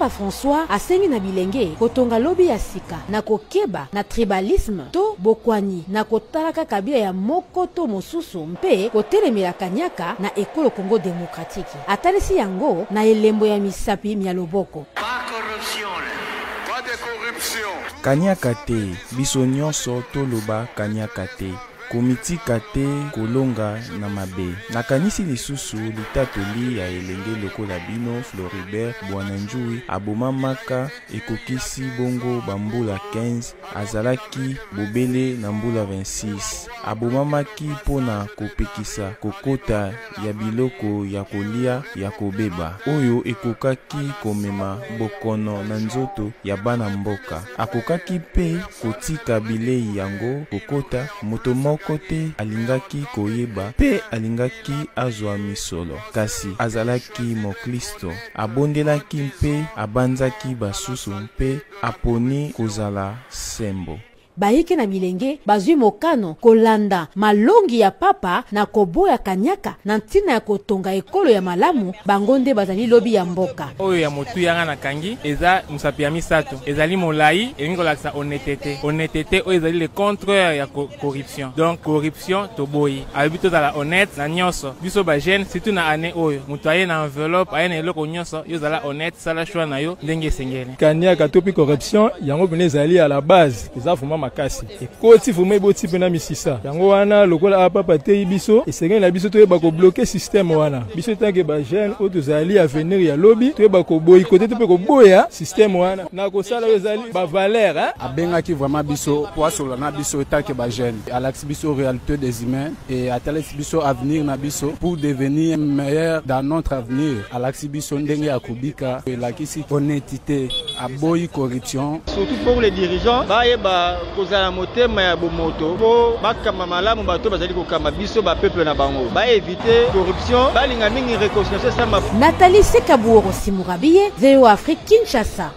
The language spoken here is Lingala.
Kazaka François asengi na bilenge kotonga lobi ya sika na kokeba na tribalisme to bokwani na kotalaka kabila ya moko to mosusu mpe kotelemela kanyaka na ekolo Congo Démocratique. Atalisi yango na elembo ya misapi mya loboko. Kanyaka te, biso nyonso toloba kanyaka te. Komiti kate kolonga na mabe. Nakanisi lisusu litatoli ya elenge lokola bino Floribert Bwananjui abomamaka ekokisi bongo bambula 15 azalaki bobele na mbula 26. Abomamaki pona kopekisa kokota ya biloko ya kolia ya kobeba oyo ekokaki komema bokono na nzoto ya bana mboka. Akokaki pe kotika bilei yango kokota moto kote alingaki koyeba pe alingaki azwa misolo kasi azalaki moklisto abondelaki mpe abanzaki basusu mpe aponi kozala sembo. Baike na bilenge bazwi mokano kolanda malongi ya papa na koboya kanyaka na ntina ya kotonga ekolo ya malamu bangonde bazali lobi ya mboka. Oyo ya motu yanga na kangi eza musapi ya misato ezali molai elingi kolakisa honnêteté. Honnêteté oyo ezali le contraire ya corruption. Donc corruption toboyi alobi tozala honnête na nyonso biso ba jeune surtout na année oyo mutu aye na enveloppe aye na eloko nyonso yo zala honnête sala choix na yo ndenge esengeli. Kanyaka topi corruption yango bene ezali à la base eza fuma makasi ekoti fuma eboti pena misisa yango wana lokola apapa te biso esengeli na biso toyeba ko bloquer système wana biso tanke ba jeune o tozali avenir ya lobby toyeba ko boyikote to pe ko boya système wana na ko sala ezali ba valeur abengaki vraiment biso poasola na biso tanke ba jeune alaxi biso réalité des humains et atalesi biso avenir na biso pour devenir meilleur dans notre avenir alaxi biso ndenge akubika elakisi honnêteté aboyi corruption surtout pour les dirigeants bayeba kozala motema ya bomoto po bakama malamu bato bazali kokama biso ba peuple na bango ba éviter corruption balinga mingi réconciliation sama. Nathalie Sekabuoro Simurabiye, VOA Afrique Kinshasa.